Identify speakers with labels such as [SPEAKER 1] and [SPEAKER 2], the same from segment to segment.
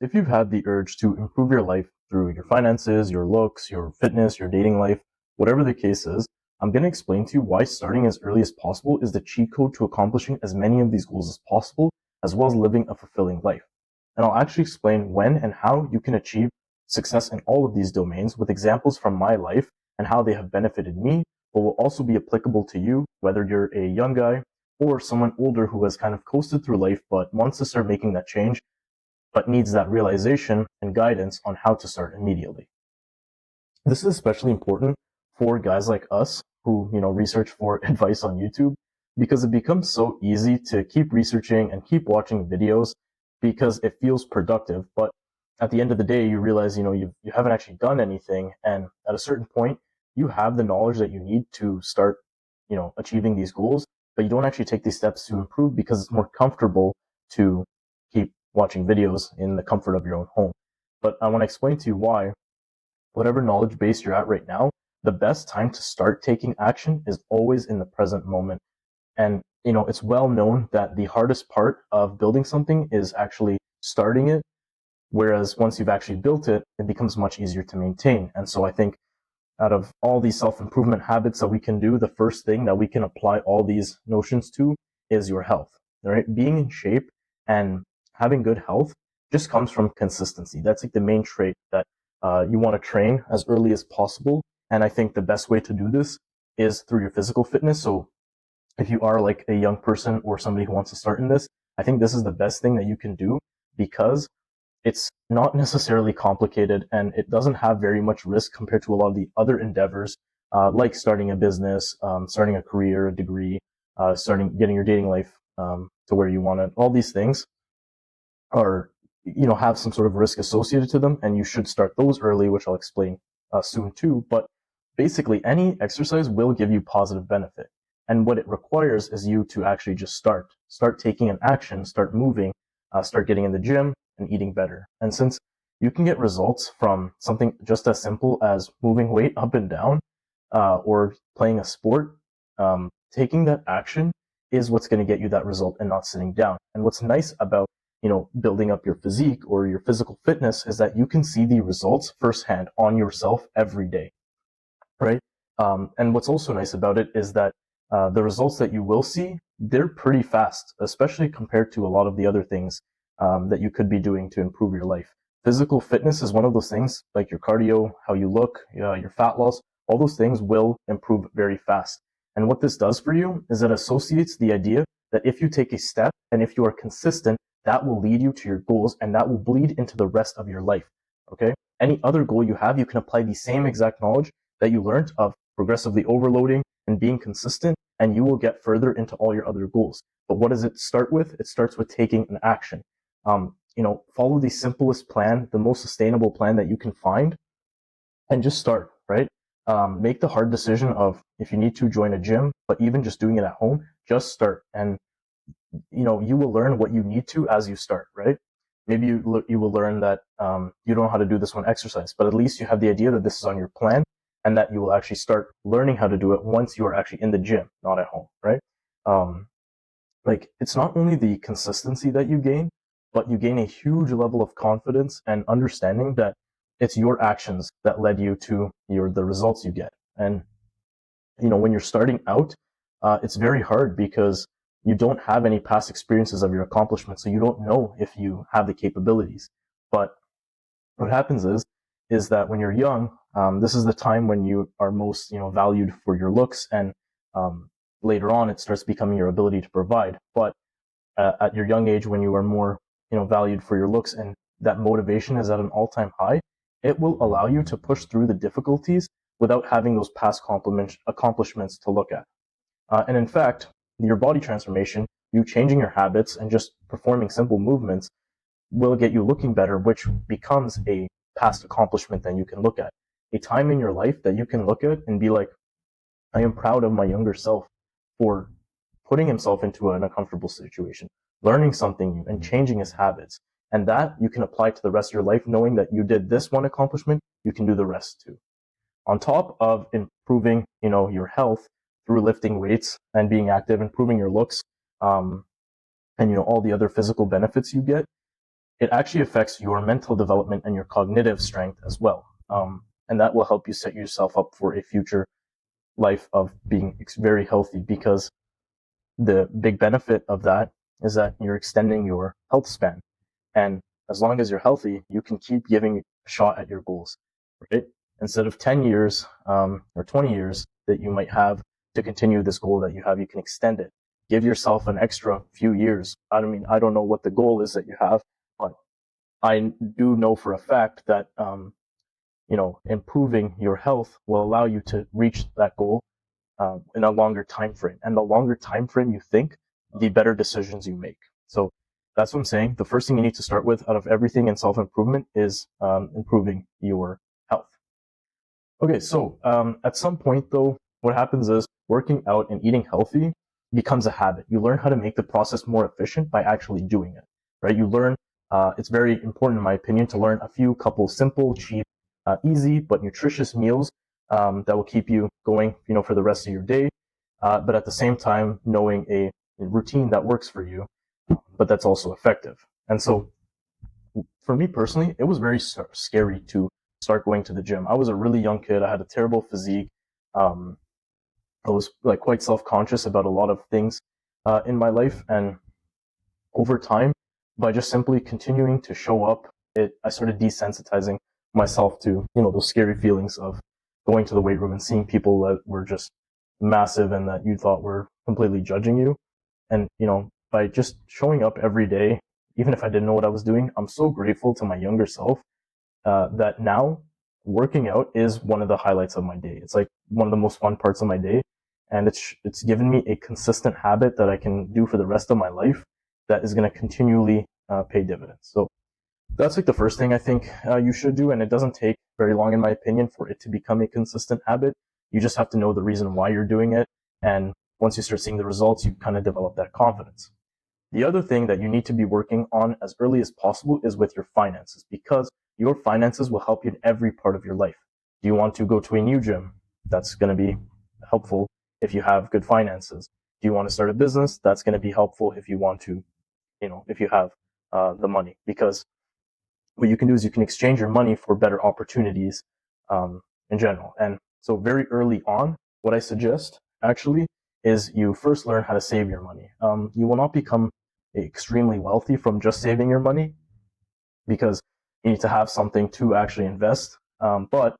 [SPEAKER 1] if you've had the urge to improve your life through your finances, your looks, your fitness, your dating life, whatever the case is, I'm going to explain to you why starting as early as possible is the cheat code to accomplishing as many of these goals as possible, as well as living a fulfilling life. And I'll actually explain when and how you can achieve success in all of these domains with examples from my life and how they have benefited me, but will also be applicable to you, whether you're a young guy or someone older who has kind of coasted through life but wants to start making that change but needs that realization and guidance on how to start immediately. This is especially important for guys like us who, research for advice on YouTube, because it becomes so easy to keep researching and keep watching videos because it feels productive. But at the end of the day, you realize, you haven't actually done anything. And at a certain point, you have the knowledge that you need to start, achieving these goals, but you don't actually take these steps to improve because it's more comfortable to keep watching videos in the comfort of your own home. But I want to explain to you why, whatever knowledge base you're at right now, the best time to start taking action is always in the present moment. And, it's well known that the hardest part of building something is actually starting it. Whereas once you've actually built it, it becomes much easier to maintain. And so I think out of all these self-improvement habits that we can do, the first thing that we can apply all these notions to is your health, right? Being in shape and having good health just comes from consistency. That's like the main trait that you want to train as early as possible. And I think the best way to do this is through your physical fitness. So if you are like a young person or somebody who wants to start in this, I think this is the best thing that you can do because it's not necessarily complicated and it doesn't have very much risk compared to a lot of the other endeavors, like starting a business, starting a career, a degree, getting your dating life to where you want it. All these things are, have some sort of risk associated to them, and you should start those early, which I'll explain soon too. But basically, any exercise will give you positive benefit. And what it requires is you to actually just start taking an action, start moving, start getting in the gym and eating better. And since you can get results from something just as simple as moving weight up and down, or playing a sport, taking that action is what's going to get you that result and not sitting down. And what's nice about, building up your physique or your physical fitness is that you can see the results firsthand on yourself every day, right? And what's also nice about it is that the results that you will see, they're pretty fast, especially compared to a lot of the other things that you could be doing to improve your life. Physical fitness is one of those things, like your cardio, how you look, your fat loss, all those things will improve very fast. And what this does for you is it associates the idea that if you take a step and if you are consistent, that will lead you to your goals and that will bleed into the rest of your life. Okay? Any other goal you have, you can apply the same exact knowledge that you learned of progressively overloading and being consistent, and you will get further into all your other goals. But what does it start with? It starts with taking an action. Follow the simplest plan, the most sustainable plan that you can find, and just start, right? Make the hard decision of if you need to join a gym, but even just doing it at home, just start. And, you will learn what you need to as you start, right? Maybe you will learn that you don't know how to do this one exercise, but at least you have the idea that this is on your plan and that you will actually start learning how to do it once you are actually in the gym, not at home, right? It's not only the consistency that you gain, but you gain a huge level of confidence and understanding that it's your actions that led you to the results you get. And, when you're starting out, it's very hard because you don't have any past experiences of your accomplishments. So you don't know if you have the capabilities. But what happens is that when you're young, this is the time when you are most, valued for your looks, and later on it starts becoming your ability to provide. But at your young age, when you are more, valued for your looks and that motivation is at an all-time high, it will allow you to push through the difficulties without having those past accomplishments to look at. And in fact, your body transformation, you changing your habits and just performing simple movements will get you looking better, which becomes a past accomplishment that you can look at. A time in your life that you can look at and be like, I am proud of my younger self for putting himself into an uncomfortable situation, learning something new and changing his habits. And that you can apply to the rest of your life, knowing that you did this one accomplishment, you can do the rest too. On top of improving, your health through lifting weights and being active, improving your looks, and all the other physical benefits you get, it actually affects your mental development and your cognitive strength as well. And that will help you set yourself up for a future life of being very healthy, because the big benefit of that is that you're extending your health span. And as long as you're healthy, you can keep giving a shot at your goals, right? Instead of 10 years or 20 years that you might have to continue this goal that you have, you can extend it. Give yourself an extra few years. I mean, I don't know what the goal is that you have, but I do know for a fact that, improving your health will allow you to reach that goal in a longer time frame. And the longer time frame you think, the better decisions you make. So that's what I'm saying. The first thing you need to start with out of everything in self-improvement is improving your health. Okay, so at some point though, what happens is working out and eating healthy becomes a habit. You learn how to make the process more efficient by actually doing it, right? You learn, it's very important in my opinion to learn a few couple simple, cheap, easy, but nutritious meals that will keep you going, for the rest of your day. But at the same time, knowing a routine that works for you, but that's also effective. And so for me personally, it was very scary to start going to the gym. I was a really young kid. I had a terrible physique. I was like quite self-conscious about a lot of things in my life. And over time, by just simply continuing to show up, I started desensitizing myself to, those scary feelings of going to the weight room and seeing people that were just massive and that you thought were completely judging you. And, by just showing up every day, even if I didn't know what I was doing, I'm so grateful to my younger self that now working out is one of the highlights of my day. It's like one of the most fun parts of my day. And it's given me a consistent habit that I can do for the rest of my life that is going to continually pay dividends. So that's like the first thing I think you should do. And it doesn't take very long, in my opinion, for it to become a consistent habit. You just have to know the reason why you're doing it. And once you start seeing the results, you kind of develop that confidence. The other thing that you need to be working on as early as possible is with your finances, because your finances will help you in every part of your life. Do you want to go to a new gym? That's going to be helpful if you have good finances. Do you want to start a business? That's going to be helpful if you want to, if you have the money, because what you can do is you can exchange your money for better opportunities in general. And so very early on, what I suggest actually is you first learn how to save your money. You will not become extremely wealthy from just saving your money, because you need to have something to actually invest. But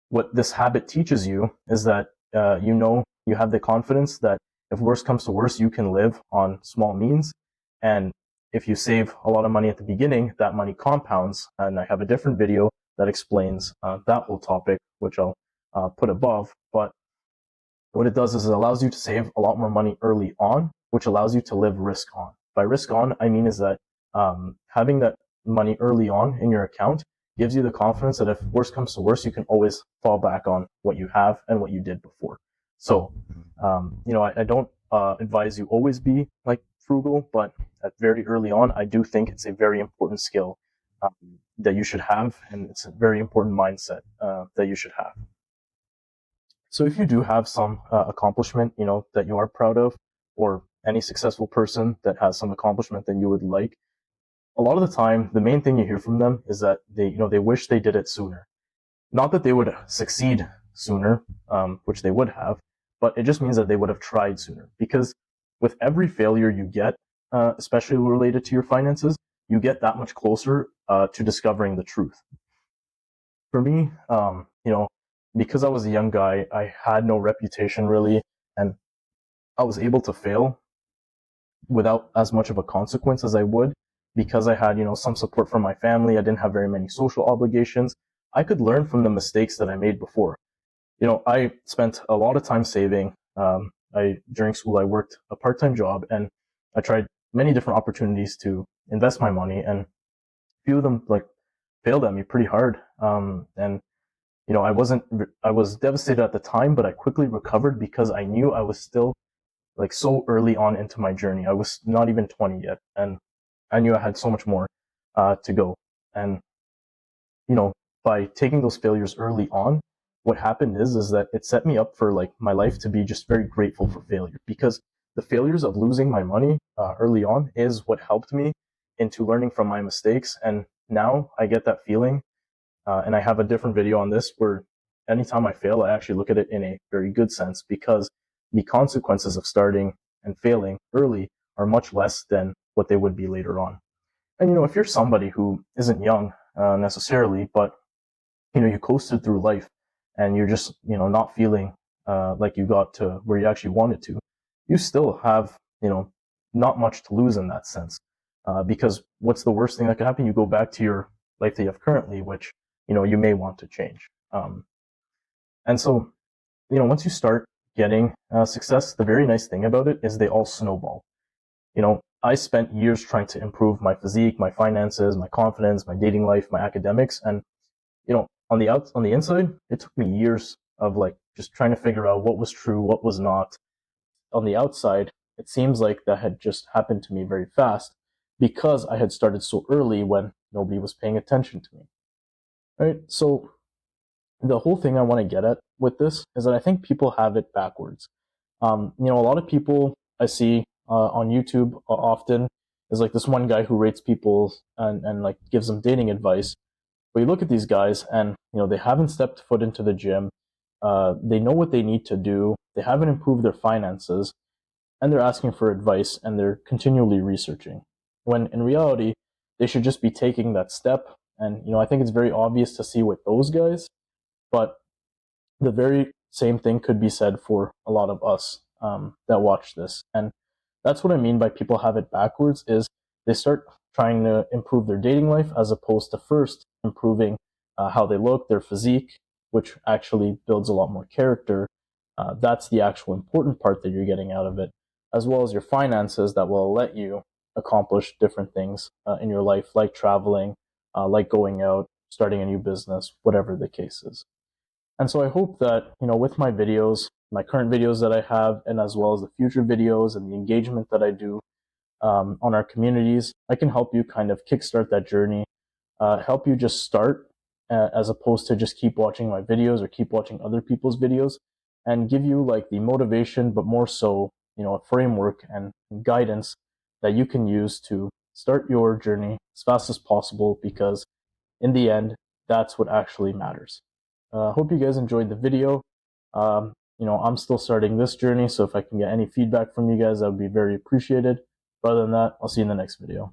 [SPEAKER 1] what this habit teaches you is that you have the confidence that if worse comes to worse, you can live on small means. And if you save a lot of money at the beginning, that money compounds. And I have a different video that explains that whole topic, which I'll put above. But what it does is it allows you to save a lot more money early on, which allows you to live risk on. By risk on, I mean is that having that money early on in your account gives you the confidence that if worse comes to worse, you can always fall back on what you have and what you did before. So, I don't advise you always be like frugal, but at very early on, I do think it's a very important skill that you should have, and it's a very important mindset that you should have. So if you do have some accomplishment, that you are proud of, or any successful person that has some accomplishment that you would like, a lot of the time, the main thing you hear from them is that they wish they did it sooner. Not that they would succeed sooner, which they would have, but it just means that they would have tried sooner. Because with every failure you get, especially related to your finances, you get that much closer to discovering the truth. For me, because I was a young guy, I had no reputation really, and I was able to fail without as much of a consequence as I would, because I had, some support from my family. I didn't have very many social obligations. I could learn from the mistakes that I made before. I spent a lot of time saving. During school, I worked a part-time job, and I tried many different opportunities to invest my money, and a few of them failed at me pretty hard. And I was devastated at the time, but I quickly recovered because I knew I was still so early on into my journey. I was not even 20 yet, and I knew I had so much more to go. And by taking those failures early on, what happened is that it set me up for my life to be just very grateful for failure, because the failures of losing my money early on is what helped me into learning from my mistakes. And now I get that feeling, and I have a different video on this where anytime I fail, I actually look at it in a very good sense, because the consequences of starting and failing early are much less than what they would be later on. And, if you're somebody who isn't young necessarily, but, you coasted through life and you're just, not feeling like you got to where you actually wanted to, you still have, not much to lose in that sense. Because what's the worst thing that could happen? You go back to your life that you have currently, which, you may want to change. And so, once you start getting success, the very nice thing about it is they all snowball. I spent years trying to improve my physique, my finances, my confidence, my dating life, my academics. And, on the inside, it took me years of like just trying to figure out what was true, what was not. On the outside, it seems like that had just happened to me very fast because I had started so early when nobody was paying attention to me. Right? So the whole thing I want to get at with this is that I think people have it backwards. A lot of people I see on YouTube often is like this one guy who rates people and like gives them dating advice. But you look at these guys and, they haven't stepped foot into the gym. They know what they need to do. They haven't improved their finances, and they're asking for advice, and they're continually researching. When in reality, they should just be taking that step. And, I think it's very obvious to see with those guys, but the very same thing could be said for a lot of us that watch this. And that's what I mean by people have it backwards, is they start trying to improve their dating life as opposed to first improving how they look, their physique, which actually builds a lot more character. That's the actual important part that you're getting out of it, as well as your finances that will let you accomplish different things in your life, like traveling, like going out, starting a new business, whatever the case is. And so I hope that, with my videos, my current videos that I have, and as well as the future videos and the engagement that I do on our communities, I can help you kind of kickstart that journey, help you just start as opposed to just keep watching my videos or keep watching other people's videos, and give you like the motivation, but more so, a framework and guidance that you can use to start your journey as fast as possible, because in the end, that's what actually matters. Hope you guys enjoyed the video. I'm still starting this journey, so if I can get any feedback from you guys, that would be very appreciated. But other than that, I'll see you in the next video.